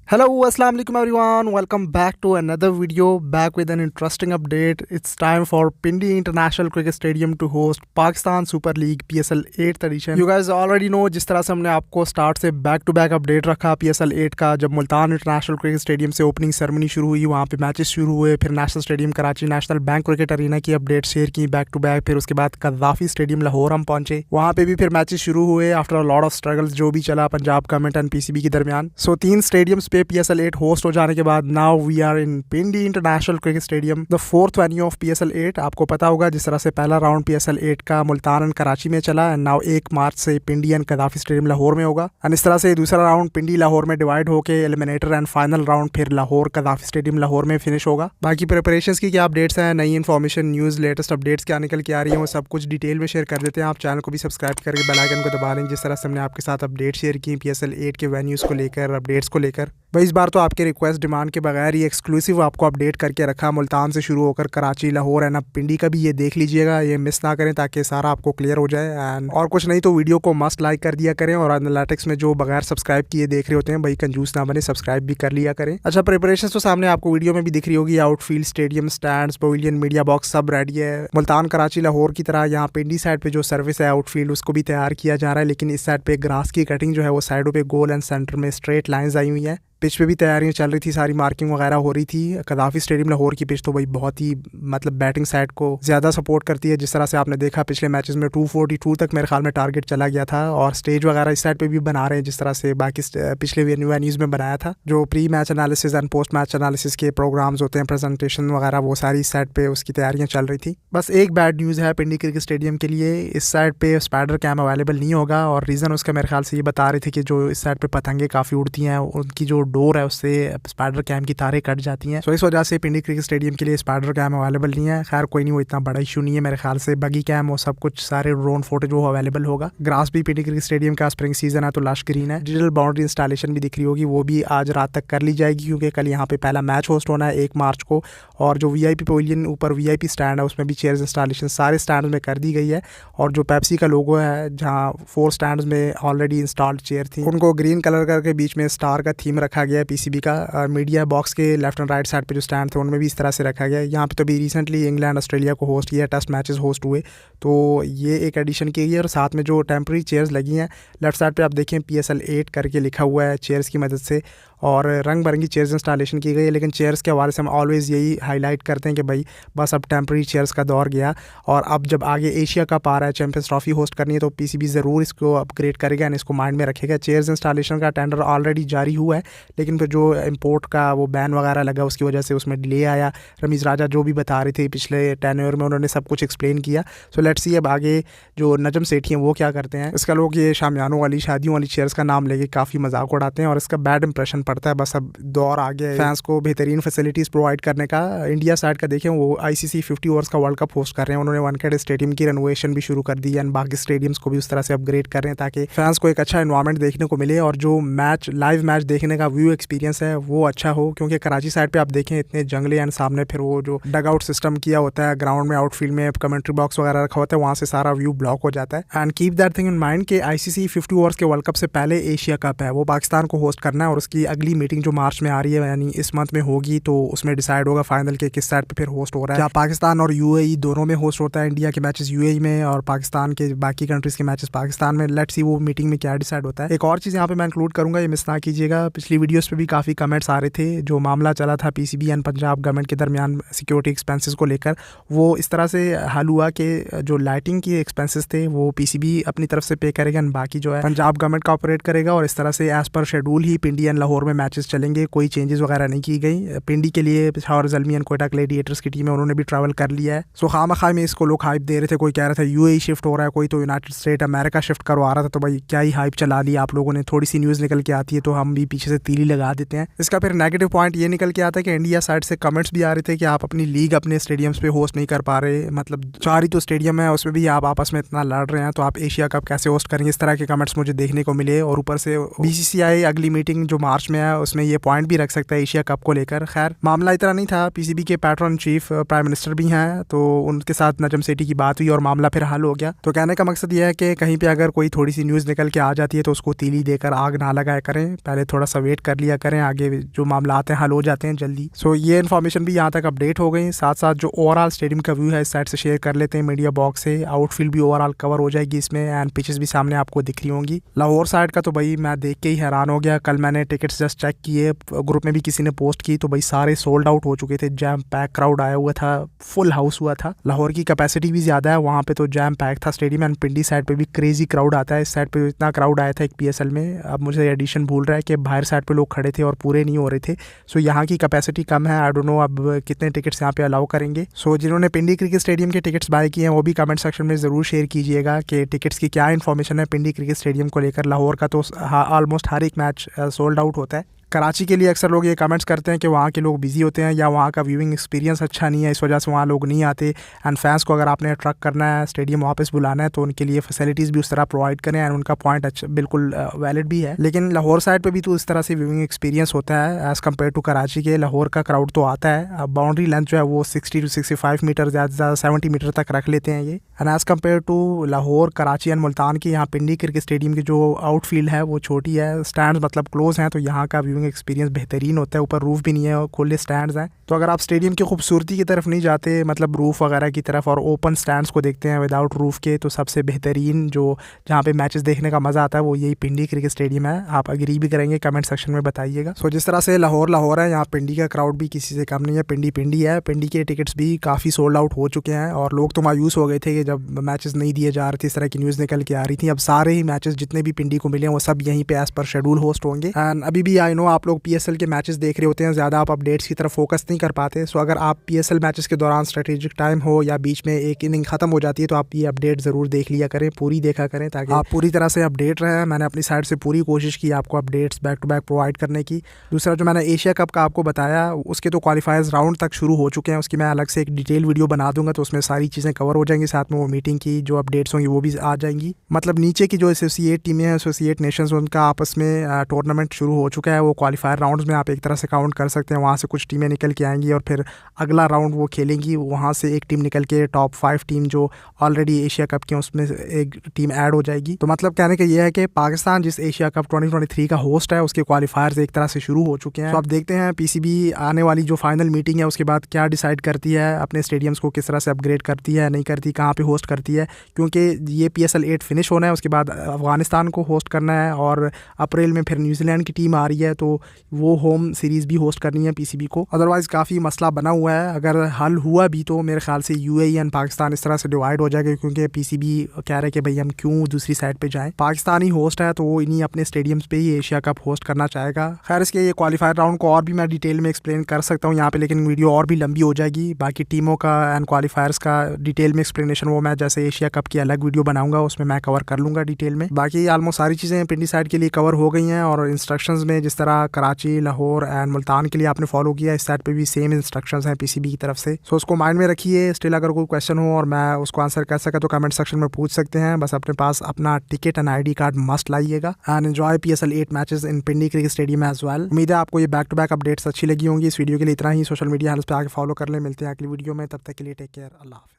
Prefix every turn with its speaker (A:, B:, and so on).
A: Hello, Assalamu alaikum everyone. Welcome back to another video. Back with an interesting update. It's time for Pindi International Cricket Stadium to host Pakistan Super League PSL 8th edition. You guys already know जिस तरह से हमने आपको start से back to back update रखा PSL 8 का। जब Multan international cricket stadium से ओपनिंग सेरेमनी शुरू हुई, वहाँ पे मैचेस शुरू हुए, फिर national stadium Karachi, national bank cricket arena की अपडेट शेयर की बैक टू बैक। फिर उसके बाद कद्दाफी स्टेडियम लाहौर हम पहुंचे, वहाँ पे भी फिर मैचेस शुरू हुए after a lot of struggles जो भी चला पंजाब गवर्नमेंट एंड PCB के दरमियान। सो 3 स्टेडियम्स पे PSL 8 होस्ट हो जाने के बाद now we are in Pindi international cricket stadium, the 4th venue of PSL 8। आपको पता होगा जिस तरह से पहला राउंड PSL 8 का मुल्तान एंड कराची में चला, एंड नाउ 1 मार्च से पिंडी एंड कद्दाफी स्टेडियम लाहौर में होगा। एंड इस तरह से दूसरा राउंड पिंडी लाहौर में डिवाइड होकर एलिमिनेटर एंड फाइनल राउंड फिर लाहौर कद्दाफी स्टेडियम लाहौर में फिनिश होगा। बाकी प्रिपरेशंस की क्या अपडेट्स हैं, नई इन्फॉर्मेशन, न्यूज़, लेटेस्ट अपडेट्स क्या निकल के आ रही है, वो सब कुछ डिटेल में शेयर कर देते हैं। आप चैनल को भी सब्सक्राइब करके बेल आइकन को दबा लें, जिस तरह से हमने आपके साथ अपडेट शेयर की PSL 8 के वेन्यूज़ को लेकर, अपडेट्स को लेकर। भाई इस बार तो आपके रिक्वेस्ट डिमांड के बगैर ही एक्सक्लूसिव आपको अपडेट करके रखा, मुल्तान से शुरू होकर कराची, लाहौर एंड अब पिंडी का भी ये देख लीजिएगा, ये मिस ना करें ताकि सारा आपको क्लियर हो जाए। एंड और कुछ नहीं तो वीडियो को मस्ट लाइक कर दिया करें, और एनालिटिक्स में जो बगैर सब्सक्राइब किए देख रहे होते हैं भाई कंजूस ना बने, सब्सक्राइब भी कर लिया करें। अच्छा, प्रिपरेशन तो सामने आपको वीडियो में भी दिख रही होगी, outfield, stadium, stands, pavilion, media box सब रेडी है। मुल्तान, कराची, लाहौर की तरह यहाँ पिंडी साइड पे जो सर्विस है आउटफील्ड उसको भी तैयार किया जा रहा है, लेकिन इस साइड पे ग्रास की कटिंग जो है वो साइडों पे गोल एंड सेंटर में स्ट्रेट लाइंस आई हुई है। पिच पे भी तैयारियां चल रही थी, सारी मार्किंग वगैरह हो रही थी। कद्दाफी स्टेडियम लाहौर की पिच तो भाई बहुत ही मतलब बैटिंग साइड को ज़्यादा सपोर्ट करती है, जिस तरह से आपने देखा पिछले मैचेस में 242 तक मेरे ख्याल में टारगेट चला गया था। और स्टेज वगैरह इस साइड पे भी बना रहे हैं जिस तरह से बाकी पिछले वेन्यूज़ में बनाया था। जो pre match analysis and post match analysis के प्रोग्राम्स होते हैं, प्रेजेंटेशन वगैरह, वो सारी इस साइड पे उसकी तैयारियाँ चल रही थी। बस एक बैड न्यूज़ है पिंडी क्रिकेट स्टेडियम के लिए, इस साइड पे स्पाइडर कैम अवेलेबल नहीं होगा, और रीज़न उसका मेरे ख्याल से ये बता रहे थे कि जो इस साइड पे पतंगे काफ़ी उड़ती हैं, उनकी जो डोर है उससे स्पाइडर कैम की तारें कट जाती हैं। सो इस वजह से पिंडी क्रिकेट स्टेडियम के लिए स्पाइडर कैम अवेलेबल नहीं है। खैर कोई नहीं, वो इतना बड़ा इशू नहीं है मेरे ख्याल से। बगी कैम वो सब कुछ सारे ड्रोन फोटेज वो अवेलेबल होगा। ग्रास भी पिंडी क्रिकेट स्टेडियम का स्प्रिंग सीजन है तो लश ग्रीन है। डिजिटल बाउंड्री इंस्टॉलेशन भी दिख रही होगी, वो भी आज रात तक कर ली जाएगी, क्योंकि कल यहाँ पे पहला मैच होस्ट होना है 1 मार्च को। और जो VIP पवेलियन ऊपर VIP स्टैंड है उसमें भी चेयर्स इंस्टॉलेशन सारे स्टैंड में कर दी गई है। और जो पेप्सी का लोगो है, जहाँ 4 स्टैंड में ऑलरेडी इंस्टॉल्ड चेयर थी, उनको ग्रीन कलर करके बीच में स्टार का थीम रखा गया है PCB का। मीडिया बॉक्स के लेफ्ट एंड राइट साइड पे जो स्टैंड थे उनमें भी इस तरह से रखा गया है। यहाँ पे तो भी रिसेंटली इंग्लैंड ऑस्ट्रेलिया को होस्ट किया, टेस्ट मैचेस होस्ट हुए, तो ये एक एडिशन की गई है। और साथ में जो टेम्प्रेरी चेयर्स लगी हैं लेफ्ट साइड पे आप देखें PSL 8 करके लिखा हुआ है चेयर्स की मदद से, और रंग बिरंगी चेयर्स इंस्टॉलेशन की गई है। लेकिन चेयर्स के हवाले से हम ऑलवेज़ यही हाईलाइट करते हैं कि भाई बस अब टेम्प्रेरी चेयर्स का दौर गया, और अब जब आगे एशिया कप आ रहा है, चैंपियंस ट्रॉफी होस्ट करनी है, तो PCB ज़रूर इसको अपग्रेड करेगा एंड इसको माइंड में रखेगा। चेयर्स इंस्टॉलेशन का टेंडर ऑलरेडी जारी हुआ है, लेकिन फिर जो इम्पोर्ट का वो बैन वगैरह लगा उसकी वजह से उसमें डिले आया। रमीज़ राजा जो भी बता रहे थे पिछले टेन्योर में, उन्होंने सब कुछ एक्सप्लेन किया। सो लेट्स सी अब आगे जो नजम सेठी हैं वो क्या करते हैं। इसका लोग ये शामियानों वाली, शादियों वाली चेयर्स का नाम लेके काफ़ी मजाक उड़ाते हैं और इसका बैड इंप्रेशन पड़ता है। बस अब दौर आ गया है फैंस को बेहतरीन फैसिलिटीज़ प्रोवाइड करने का। इंडिया साइड का देखें, वो ICC 50 ओवर्स का वर्ल्ड कप होस्ट कर रहे हैं, उन्होंने वानखेड़े स्टेडियम की रेनोवेशन भी शुरू कर दी है, एंड बाकी स्टेडियम्स को भी उस तरह से अपग्रेड कर रहे हैं ताकि फैंस को एक अच्छा इन्वायरमेंट देखने को मिले, और जो मैच लाइव मैच देखने का व्यू एक्सपीरियंस है वो अच्छा हो। क्योंकि कराची साइड पे आप देखें इतने जंगले एंड सामने फिर वो जो डग आउट सिस्टम किया होता है ग्राउंड में, आउटफील्ड में कमेंट्री बॉक्स वगैरह रखा होता है, वहाँ से सारा व्यू ब्लॉक हो जाता है। And keep that thing in mind कि ICC 50 ओवर्स के वर्ल्ड कप से पहले एशिया कप है, वो पाकिस्तान को होस्ट करना है, और उसकी अगली मीटिंग जो मार्च में आ रही है यानी इस मंथ में होगी, तो उसमें डिसाइड होगा फाइनल के किस साइड पे फिर होस्ट हो रहा है। क्या पाकिस्तान और UAE दोनों में होस्ट होता है, इंडिया के मैचेस UAE में और पाकिस्तान के बाकी कंट्रीज के मैचेस पाकिस्तान में। लेट्स सी वो मीटिंग में क्या डिसाइड होता है। एक और चीज़ यहाँ पे मैं इंक्लूड करूँगा, ये मिस ना कीजिएगा, पिछली वीडियोज़ पे भी काफ़ी कमेंट्स आ रहे थे, जो मामला चला था PCB एंड पंजाब गवर्नमेंट के दरमियान सिक्योरिटी एक्सपेंसेस को लेकर, वो इस तरह से हल हुआ कि जो लाइटिंग की एक्सपेंसेस थे वो PCB अपनी तरफ से पे करेगा, एंड बाकी जो है पंजाब गवर्नमेंट का ऑपरेट करेगा। और इस तरह से एज पर शेड्यूल ही पिंडी एंड लाहौर में मैचेस चलेंगे, कोई चेंजेस वगैरह नहीं की गई। पिंडी के लिए पिशावर ज़ल्मी एंड कोयटा ग्लैडिएटर्स की टीम है, उन्होंने भी ट्रैवल कर लिया है। सो खामखा में इसको लोग हाइप दे रहे थे, कोई कह रहा था UAE शिफ्ट हो रहा है, कोई तो यूनाइटेड स्टेट अमेरिका शिफ्ट करवा रहा था, तो भाई क्या ही हाइप चला ली आप लोगों ने। थोड़ी सी न्यूज़ निकल के आती है तो हम भी पीछे से तीली लगा देते हैं। इसका फिर नेगेटिव पॉइंट ये निकल के आता है कि इंडिया साइड से कमेंट्स भी आ रहे थे कि आप अपनी लीग अपने स्टेडियम्स पे होस्ट नहीं कर पा रहे, मतलब 4 ही तो स्टेडियम है, उसमें भी आप आपस में इतना लड़ रहे हैं, तो आप एशिया कप कैसे होस्ट करेंगे। इस तरह के कमेंट्स मुझे देखने को मिले। और ऊपर से BCCI अगली मीटिंग जो मार्च में है उसमें ये पॉइंट भी रख सकता है एशिया कप को लेकर। खैर मामला इतना नहीं था, PCB के पैट्रन चीफ प्राइम मिनिस्टर भी हैं, तो उनके साथ नजम सेठी की बात हुई और मामला फिर हल हो गया। तो कहने का मकसद यह है कि कहीं पे अगर कोई थोड़ी सी न्यूज़ निकल के आ जाती है तो उसको तीली देकर आग ना लगाया करें, पहले थोड़ा सा वेट कर लिया करें, आगे जो मामला हैं हल हो जाते हैं जल्दी। सो ये इन्फॉर्मेशन भी यहाँ तक अपडेट हो गई। साथ साथ जो ओवरऑल स्टेडियम का व्यू है इस साइड से शेयर कर लेते हैं मीडिया बॉक्स से। आउटफील्ड भी ओवरऑल कवर हो जाएगी इसमें एंड पिचेस भी सामने आपको दिख रही होंगी। लाहौर साइड का तो भाई मैं देख के ही हैरान हो गया। कल मैंने टिकट्स जस्ट चेक किए, ग्रुप में भी किसी ने पोस्ट की, तो भाई सारे सोल्ड आउट हो चुके थे। जैम पैक क्राउड आया हुआ था, फुल हाउस हुआ था। लाहौर की कैपेसिटी भी ज़्यादा है, वहाँ पे तो जैम पैक था स्टेडियम। एंड पिंडी साइड पे भी क्रेजी क्राउड आता है। इस साइड पे इतना क्राउड आया था एक PSL में, अब मुझे एडिशन भूल रहा है कि बाहर साइड पे लोग खड़े थे और पूरे नहीं हो रहे थे। सो यहाँ की कैपेसिटी कम है। आई डोंट नो अब कितने टिकट्स यहाँ पे अलाउ करेंगे। सो जिन्होंने पिंडी क्रिकेट स्टेडियम के टिकट्स बाय किए हैं वो भी कमेंट सेक्शन में ज़रूर शेयर कीजिएगा कि टिकट्स की क्या इन्फॉर्मेशन है पिंडी क्रिकेट स्टेडियम को लेकर। लाहौर का तो ऑलमोस्ट हर एक मैच सोल्ड आउट होता है। कराची के लिए अक्सर लोग ये कमेंट्स करते हैं कि वहाँ के लोग बिजी होते हैं या वहाँ का व्यूइंग एक्सपीरियंस अच्छा नहीं है, इस वजह से वहाँ लोग नहीं आते। एंड फैंस को अगर आपने अट्रैक्ट करना है, स्टेडियम वापस बुलाना है, तो उनके लिए फैसिलिटीज़ भी उस तरह प्रोवाइड करें। एंड उनका पॉइंट अच्छा बिल्कुल वैलिड भी है। लेकिन लाहौर साइड पे भी तो इस तरह से व्यूइंग एक्सपीरियंस होता है एज़ कम्पेयर टू कराची के। लाहौर का क्राउड तो आता है। अब बाउंड्री लेंथ जो है वो 60 to 65 मीटर, ज़्यादा से ज़्यादा 70 मीटर तक रख लेते हैं ये। And as compare to Lahore, Karachi and Multan की, यहाँ पिंडी क्रिकेट स्टेडियम की जो आउटफील्ड है वो छोटी है, स्टैंड मतलब क्लोज हैं, तो यहाँ का व्यूइंग एक्सपीरियंस बेहतरीन होता है। ऊपर रूफ भी नहीं है और खुले स्टैंड्स हैं। तो अगर आप स्टेडियम की खूबसूरती की तरफ नहीं जाते, मतलब रूफ वगैरह की तरफ, और ओपन स्टैंड्स को देखते हैं विदाउट रूफ के, तो सबसे बेहतरीन जो जहाँ पे मैचेस देखने का मज़ा आता है वो यही पिंडी क्रिकेट स्टेडियम है। आप एग्री भी करेंगे, कमेंट सेक्शन में बताइएगा। सो जिस तरह से लाहौर है, यहाँ पिंडी का क्राउड भी किसी से कम नहीं है। पिंडी है। पिंडी के टिकट्स भी काफ़ी सोल्ड आउट हो चुके हैं और लोग तो मायूस हो गए थे कि जब मैचेस नहीं दिए जा रहे थे, इस तरह की न्यूज़ निकल के आ रही थी। अब सारे ही मैचेस जितने भी पिंडी को मिले हैं वो सब यहीं पे एज़ पर शेड्यूल होस्ट होंगे। एंड अभी भी आई नो आप लोग PSL के मैचेस देख रहे होते हैं, ज़्यादा आप अपडेट्स की तरफ फोकस नहीं कर पाते। सो अगर आप PSL मैचेस के दौरान स्ट्रेटेजिक टाइम हो या बीच में एक इनिंग खत्म हो जाती है, तो आप ये अपडेट ज़रूर देख लिया करें, पूरी देखा करें, ताकि आप पूरी तरह से अपडेट रहें। मैंने अपनी साइड से पूरी कोशिश की आपको updates back to back provide करने की। दूसरा जो मैंने एशिया कप का आपको बताया, उसके तो क्वालिफायर्स राउंड तक शुरू हो चुके हैं। उसकी मैं अलग से एक डिटेल वीडियो बना दूंगा, तो उसमें सारी चीज़ें कवर हो जाएंगी। साथ में वो मीटिंग की जो अपडेट्स होंगी वो भी आ जाएंगी। मतलब नीचे की जो एसोसिएट टीमें हैं, एसोसिएट नेशंस, उनका आपस में टूर्नामेंट शुरू हो चुका है। वो क्वालिफायर राउंड्स में आप एक तरह से काउंट कर सकते हैं। वहाँ से कुछ टीमें निकल के आएंगी और फिर अगला राउंड वो खेलेंगी। वहाँ से एक टीम निकल के टॉप 5 टीम जो ऑलरेडी एशिया कप की हैं उसमें एक टीम ऐड हो जाएगी। तो मतलब कहने का ये है कि पाकिस्तान जिस एशिया कप 2023 का होस्ट है, उसके क्वालिफायर्स एक तरह से शुरू हो चुके हैं। तो आप देखते हैं PCB आने वाली जो फाइनल मीटिंग है उसके बाद क्या डिसाइड करती है, अपने स्टेडियम्स को किस तरह से अपग्रेड करती है, नहीं करती, कहाँ पे होस्ट करती है। क्योंकि ये PSL 8 फिनिश होना है, उसके बाद अफगानिस्तान को होस्ट करना है और अप्रैल में फिर न्यूजीलैंड की टीम आ रही है, तो वो होम सीरीज़ भी होस्ट करनी है PCB को। अदरवाइज़ काफ़ी मसला बना हुआ है। अगर हल हुआ भी तो मेरे ख्याल से UAE एंड पाकिस्तान इस तरह से डिवाइड हो जाएगा, क्योंकि PCB कह रहे हैं कि भाई हम क्यों दूसरी साइड पे जाएं। पाकिस्तानी होस्ट है तो वो इन्हीं अपने स्टेडियम्स पे ही एशिया कप होस्ट करना चाहेगा। खैर इसके ये क्वालिफायर राउंड को और भी मैं डिटेल में एक्सप्लेन कर सकता हूँ यहाँ पे, लेकिन वीडियो और भी लंबी हो जाएगी। बाकी टीमों का एंड क्वालिफायर्स का डिटेल में एक्सप्लेनेशन वो मैं जैसे एशिया कप की अलग वीडियो बनाऊंगा उसमें मैं कवर कर लूँगा डिटेल में। बाकी ऑलमोस्ट सारी चीज़ें पिंडी साइड के लिए कवर हो गई हैं और इंस्ट्रक्शंस में जिस तरह कराची, लाहौर एंड मुल्तान के लिए आपने फॉलो किया, इस साइड पे भी सेम इंस्ट्रक्शंस हैं PCB की तरफ से। सो उसको माइंड में रखिए। स्टिल अगर कोई क्वेश्चन हो और मैं उसको आंसर कर सका तो कमेंट सेक्शन में पूछ सकते हैं। बस अपने पास अपना ticket and ID card must लाइएगा and enjoy PSL 8 matches in Pindi cricket stadium as well. उम्मीद है आपको ये बैक टू बैक अपडेट्स अच्छी लगी होंगी। इस वीडियो के लिए इतना ही। सोशल मीडिया हैंडल्स पे आके फॉलो कर ले। मिलते हैं अगली वीडियो में, तब तक के लिए टेक केयर, अल्लाह हाफिज़।